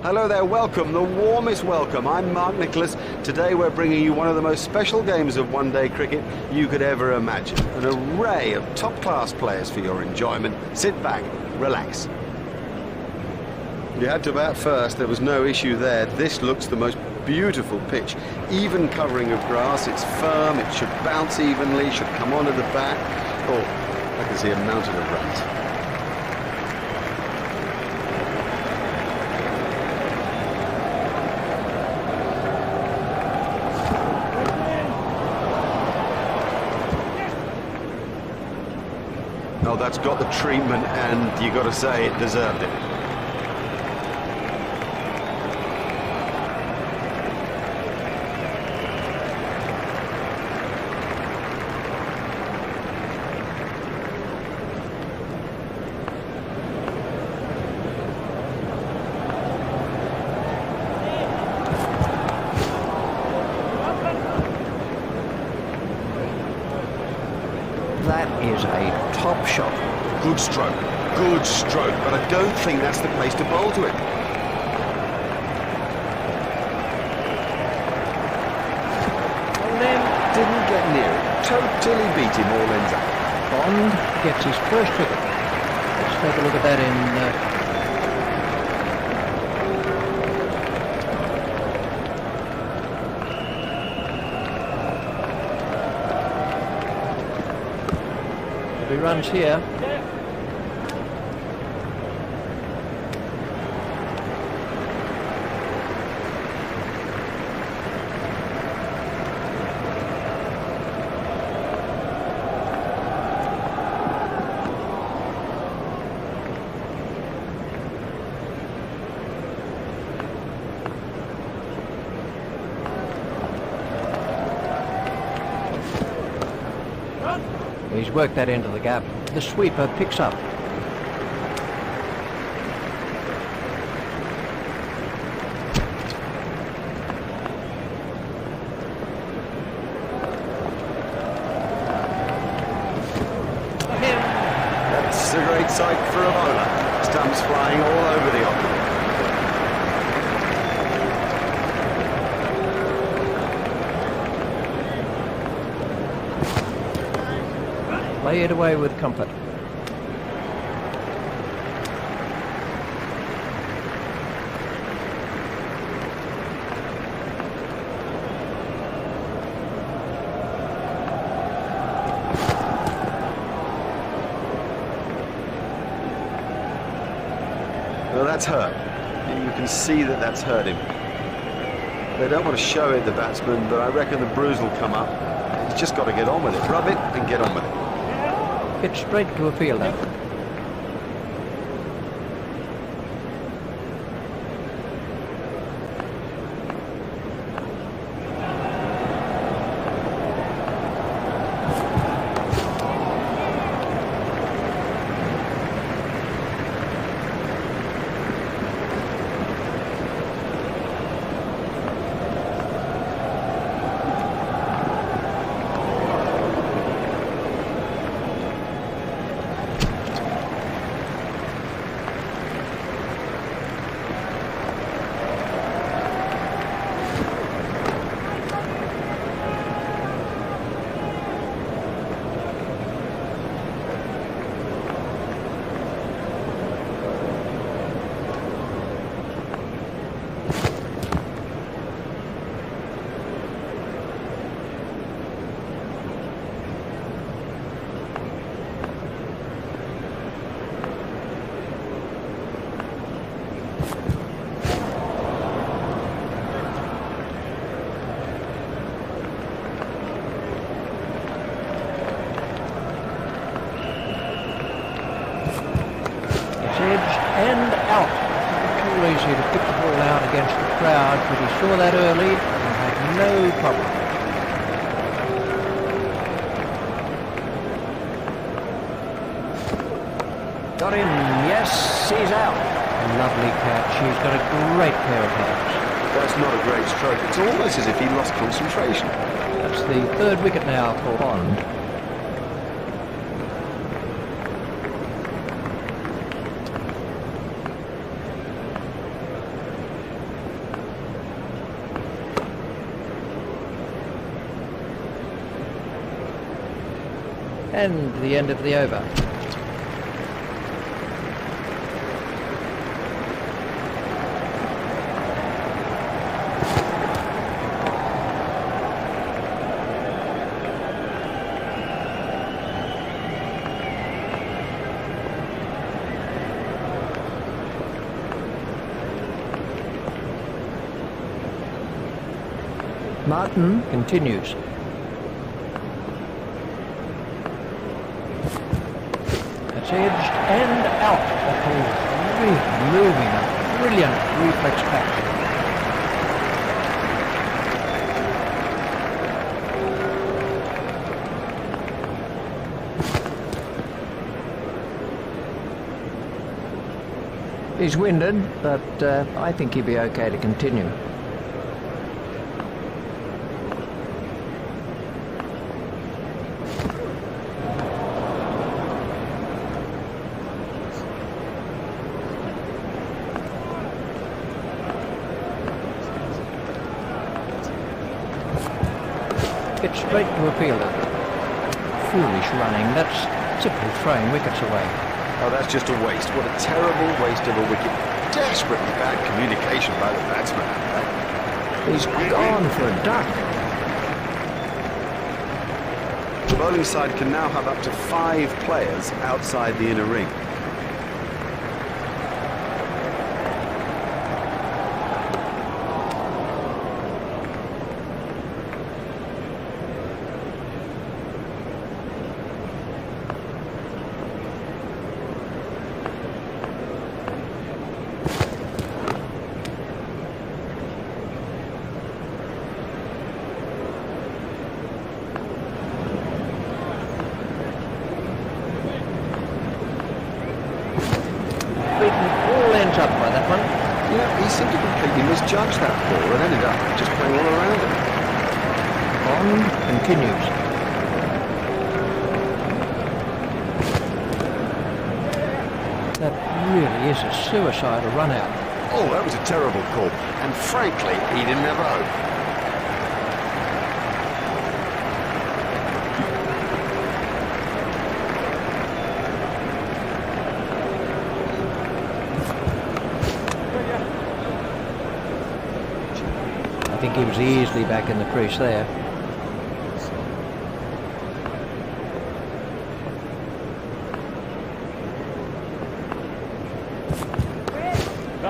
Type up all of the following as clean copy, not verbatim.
Hello there, welcome, the warmest welcome. I'm Mark Nicholas. Today we're bringing you one of the most special games of one-day cricket you could ever imagine. An array of top-class players for your enjoyment. Sit back, relax. You had to bat first, there was no issue there. This looks the most beautiful pitch. Even covering of grass, it's firm, it should bounce evenly, should come onto the bat. Oh, I can see a mountain of runs. Oh, that's got the treatment, and you've got to say it deserved it. That is a top shot. Good stroke, but I don't think that's the place to bowl to it. And then didn't get near it. Totally beat him all ends up. Bond gets his first wicket. Let's take a look at that in... He runs here. He's worked that into the gap. The sweeper picks up. That's a great sight for a bowler. Stumps flying all over the opening. Play it away with comfort. Well, that's hurt. You can see that that's hurt him. They don't want to show it, the batsman, but I reckon the bruise will come up. He's just got to get on with it. Rub it and get on with it. Hit straight to a fielder. And out. Too easy to pick the ball out against the crowd, but he saw that early and had no problem. Got him. Yes, he's out. Lovely catch. He's got a great pair of hands. That's not a great stroke. It's almost as if he lost concentration. That's the third wicket now for Bond. And the end of the over. Martin continues. That's edged and out. Oh, really moving. A brilliant reflex back. He's winded, but I think he'll be okay to continue. It's straight to a fielder. Foolish running. That's simply throwing wickets away. Oh, that's just a waste. What a terrible waste of a wicket. Desperately bad communication by the batsman. He's gone for a duck. The bowling side can now have up to 5 players outside the inner ring. All ends up by that one. Yeah, he seemed to completely misjudge that ball and ended up just playing all around it. Bond continues. That really is a suicidal run out. Oh, that was a terrible call. And frankly, he didn't have a hope. I think he was easily back in the crease there.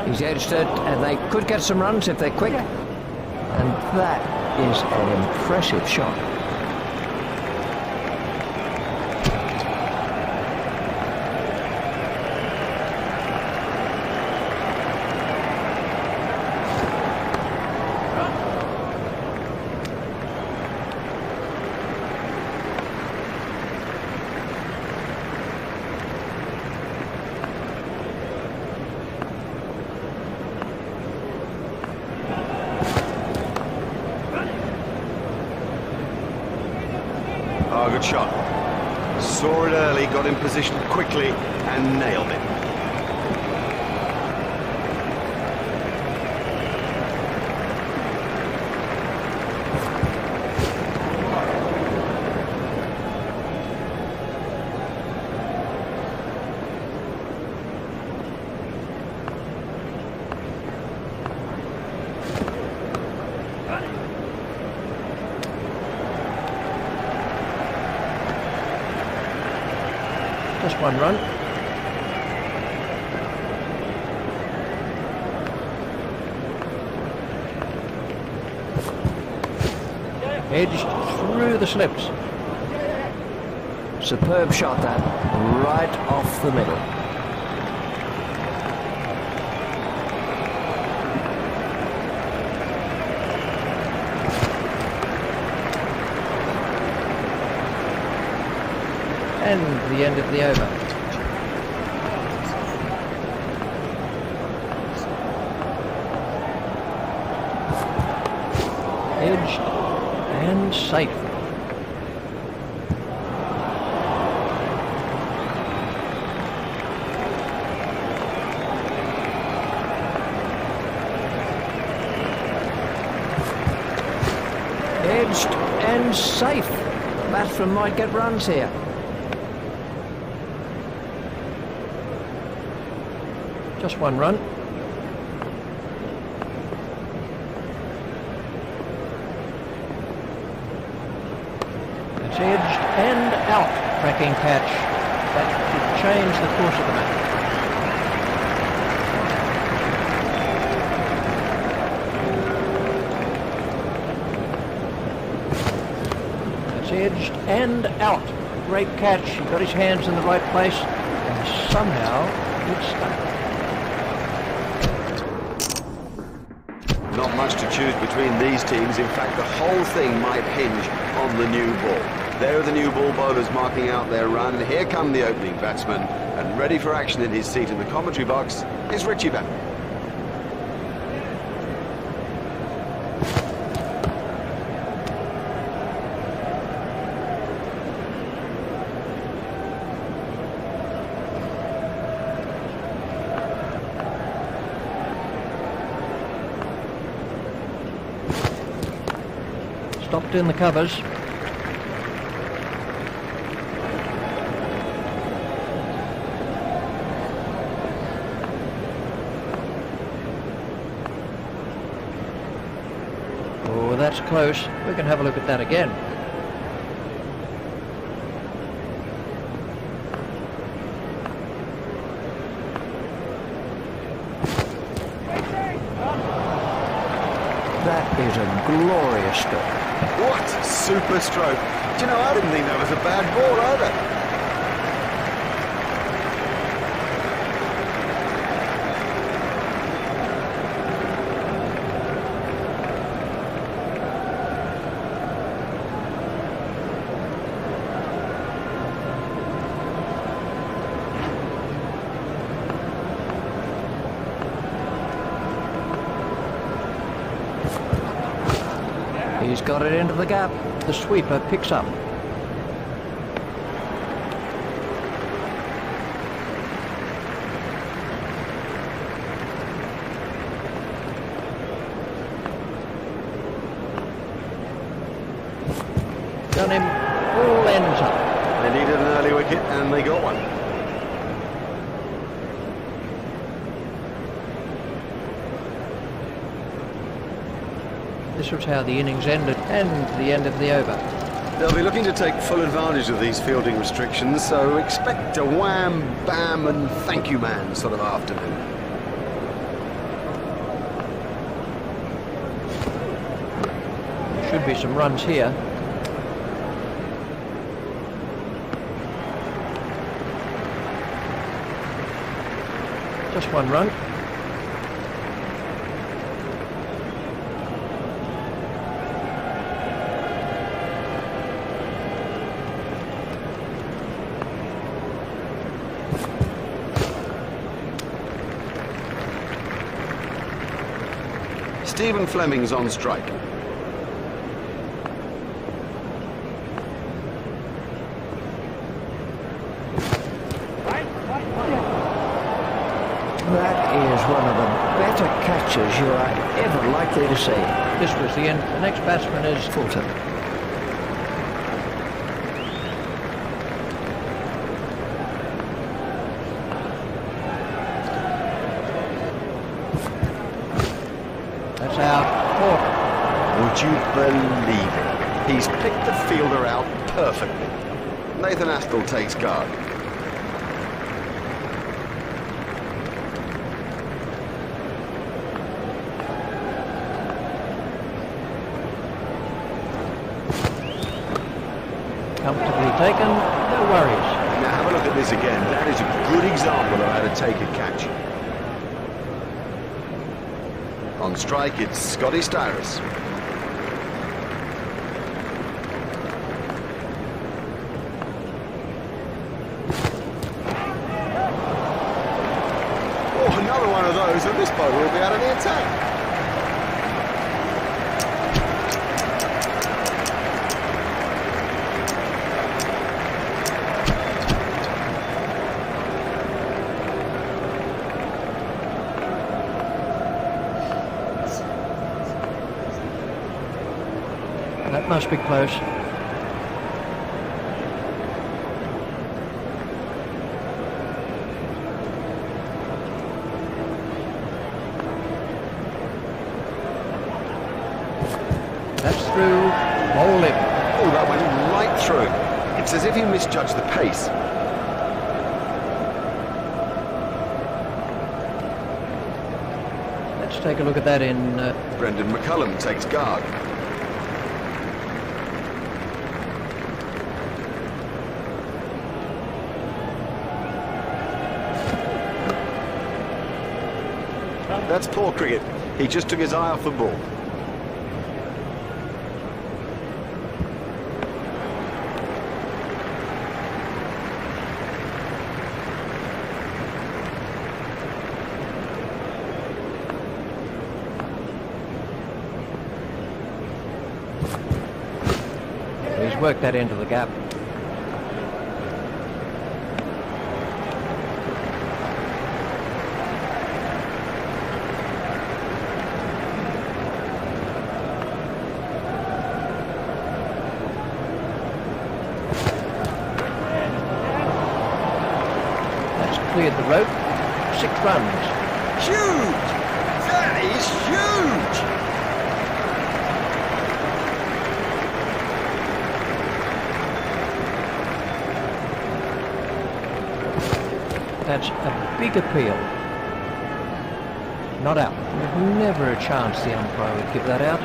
He's edged it, and they could get some runs if they're quick. And that is an impressive shot. Oh, good shot. Saw it early, got in position quickly and nailed it. Just one run. Edged through the slips. Superb shot that, right off the middle. And the end of the over. Edged and safe. Edged and safe. Batsman might get runs here. Just one run. It's edged and out. Cracking catch. That should change the course of the match. It's edged and out. Great catch. He got his hands in the right place and somehow it's stuck. Not much to choose between these teams. In fact, the whole thing might hinge on the new ball. There are the new ball bowlers marking out their run. Here come the opening batsmen, and ready for action in his seat in the commentary box is Richie Van. Stopped in the covers. Oh, that's close. We can have a look at that again. That is a glorious stroke. What a super stroke. Do you know, I didn't think that was a bad ball either. He's got it into the gap. The sweeper picks up. Done him. All ends up. They needed an early wicket and they got one. This was how the innings ended and the end of the over. They'll be looking to take full advantage of these fielding restrictions, so expect a wham, bam and thank you man sort of afternoon. There should be some runs here. Just one run. Stephen Fleming's on strike. That is one of the better catches you are ever likely to see. This was the end. The next batsman is Fulton. That's out. Would you believe it? He's picked the fielder out perfectly. Nathan Astill takes guard. Comfortably taken, no worries. Now have a look at this again. That is a good example of how to take a catch. On strike, it's Scotty Styrus. Oh, another one of those, and this bowler will be out of the attack. That must be close. Bowl him. Oh, that went right through. It's as if he misjudged the pace. Let's take a look at that in... Brendan McCullum takes guard. That's poor cricket. He just took his eye off the ball. He's worked that into the gap. Cleared the rope. 6 runs. Huge! That is huge! That's a big appeal. Not out. There's never a chance the umpire would give that out.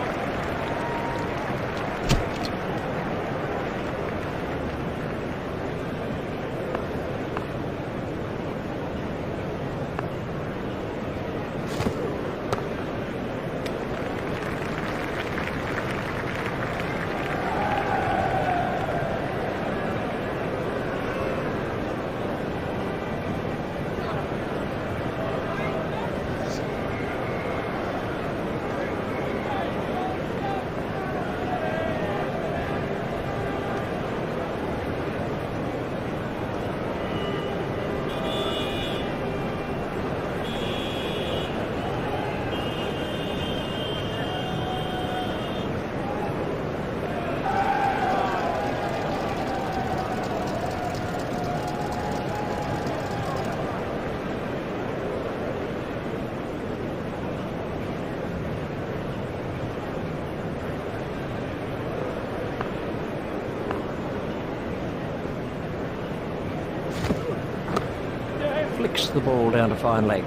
Flicks the ball down to fine leg.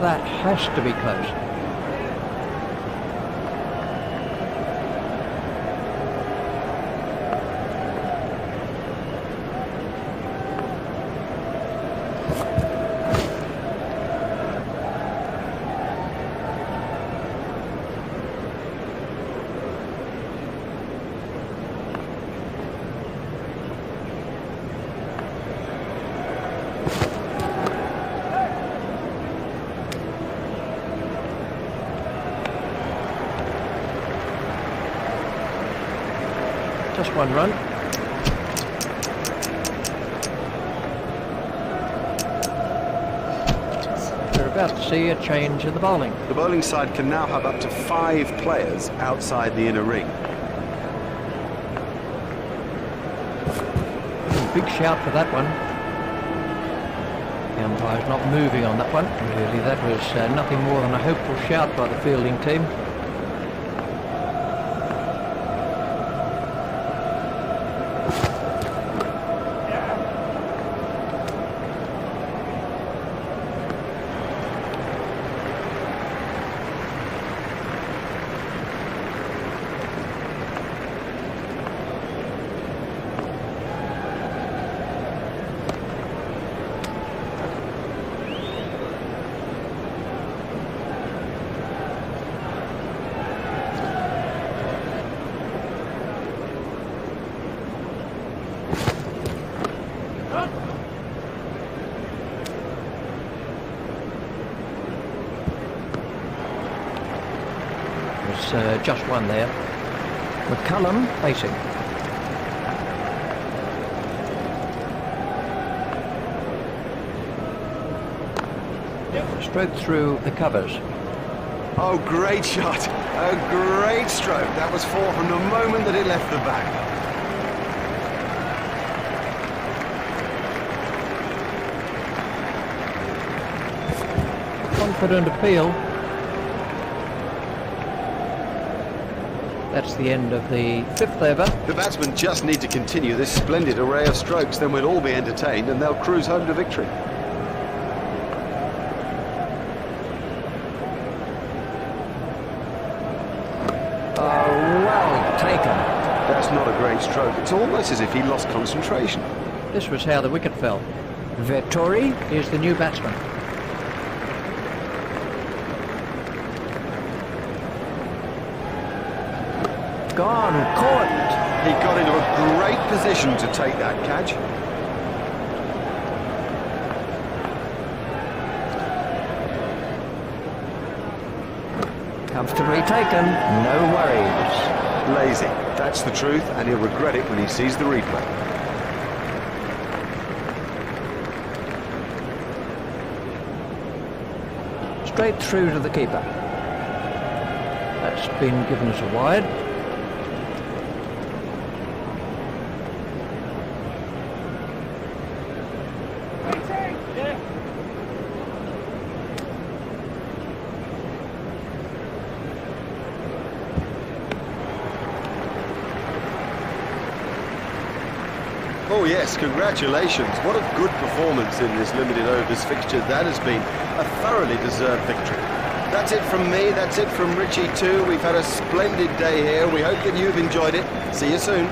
That has to be close. Just 1 run. We're about to see a change in the bowling. The bowling side can now have up to 5 players outside the inner ring. Big shout for that one. The umpire's not moving on that one. Really, that was nothing more than a hopeful shout by the fielding team. just one there. McCullum facing. Stroke through the covers. Oh, great shot. A great stroke. That was four from the moment that it left the back. Confident appeal. That's the end of the fifth over. The batsmen just need to continue this splendid array of strokes, then we'll all be entertained and they'll cruise home to victory. Well taken. That's not a great stroke. It's almost as if he lost concentration. This was how the wicket fell. Vettori Here's the new batsman. gone, caught. He got into a great position to take that catch. Comfortably taken, no worries. Lazy. That's the truth, and he'll regret it when he sees the replay. Straight through to the keeper. That's been given as a wide. Oh yes, congratulations. What a good performance in this limited overs fixture. That has been a thoroughly deserved victory. That's it from me, that's it from Richie too. We've had a splendid day here. We hope that you've enjoyed it. See you soon.